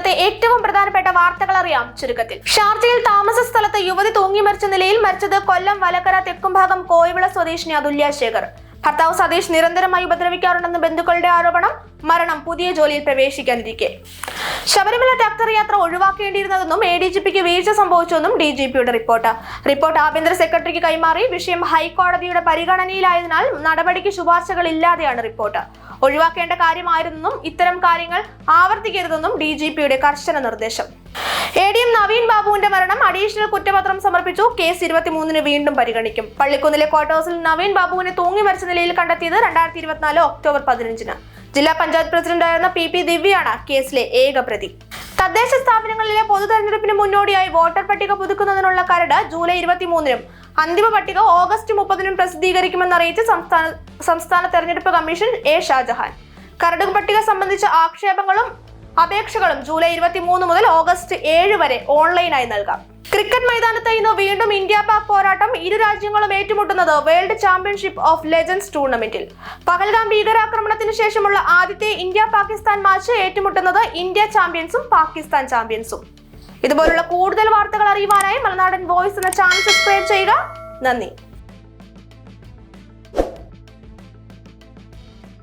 ഇന്നത്തെ ഏറ്റവും പ്രധാനപ്പെട്ട വാർത്തകൾ അറിയാം ചുരുക്കത്തിൽ. ഷാർജയിൽ താമസ സ്ഥലത്ത് യുവതി തൂങ്ങി മരിച്ച നിലയിൽ മരിച്ചത് കൊല്ലം വലക്കര തെക്കുംഭാഗം കോയിവിള സ്വദേശിനി അതുല്യ ശേഖർ. ഭർത്താവ് സതീഷ് നിരന്തരമായി ഉപദ്രവിക്കാറുണ്ടെന്ന് ബന്ധുക്കളുടെ ആരോപണം. മരണം പുതിയ ജോലിയിൽ പ്രവേശിക്കാനിരിക്കെ. ശബരിമല ട്രാക്ടർ യാത്ര ഒഴിവാക്കേണ്ടിയിരുന്നതെന്നും ADGPക്ക് വീഴ്ച സംഭവിച്ചുവെന്നും DGPയുടെ റിപ്പോർട്ട് ആഭ്യന്തര സെക്രട്ടറിക്ക് കൈമാറി. വിഷയം ഹൈക്കോടതിയുടെ പരിഗണനയിലായതിനാൽ നടപടിക്ക് ശുപാർശകളില്ലാതെയാണ് റിപ്പോർട്ട്. ഒഴിവാക്കേണ്ട കാര്യമായിരുന്നെന്നും ഇത്തരം കാര്യങ്ങൾ ആവർത്തിക്കരുതെന്നും DGPയുടെ കർശന നിർദ്ദേശം. ADM നവീൻ ബാബുവിന്റെ മരണം അഡീഷണൽ കുറ്റപത്രം സമർപ്പിച്ചു. കേസ് 23-ന് വീണ്ടും പരിഗണിക്കും. പള്ളിക്കുന്നിലെ ക്വാർട്ടേഴ്സിൽ നവീൻ ബാബുവിനെ തൂങ്ങി മരിച്ച നിലയിൽ കണ്ടെത്തിയത് 2024 ഒക്ടോബർ 15-ന്. ജില്ലാ പഞ്ചായത്ത് പ്രസിഡന്റായിരുന്ന PP ദിവ്യയാണ് കേസിലെ ഏക പ്രതി. തദ്ദേശ സ്ഥാപനങ്ങളിലെ പൊതു തെരഞ്ഞെടുപ്പിന് മുന്നോടിയായി വോട്ടർ പട്ടിക പുതുക്കുന്നതിനുള്ള കരട് ജൂലൈ 23-നും അന്തിമ പട്ടിക ഓഗസ്റ്റ് 30-നും പ്രസിദ്ധീകരിക്കുമെന്നറിയിച്ച് സംസ്ഥാന തെരഞ്ഞെടുപ്പ് കമ്മീഷൻ A. ഷാജഹാൻ. കരട് പട്ടിക സംബന്ധിച്ച ആക്ഷേപങ്ങളും അപേക്ഷകളും ജൂലൈ 23 മുതൽ ഓഗസ്റ്റ് 7 വരെ ഓൺലൈനായി നൽകാം. ക്രിക്കറ്റ് മൈതാനത്ത് ഇന്ന് വീണ്ടും ഇന്ത്യ പാക് പോരാട്ടം. ഇരു രാജ്യങ്ങളും ഏറ്റുമുട്ടുന്നത് വേൾഡ് ചാമ്പ്യൻഷിപ്പ് ഓഫ് ലെജൻഡ്സ് ടൂർണമെന്റിൽ. പഹൽഗാം ഭീകരാക്രമണത്തിന് ശേഷമുള്ള ആദ്യത്തെ ഇന്ത്യ പാകിസ്ഥാൻ മാച്ച്. ഏറ്റുമുട്ടുന്നത് ഇന്ത്യ ചാമ്പ്യൻസും പാകിസ്ഥാൻ ചാമ്പ്യൻസും. ഇതുപോലുള്ള കൂടുതൽ വാർത്തകൾ അറിയുവാനായി മലനാടൻ വോയിസ് എന്ന ചാനൽ സബ്സ്ക്രൈബ് ചെയ്യുക. നന്ദി.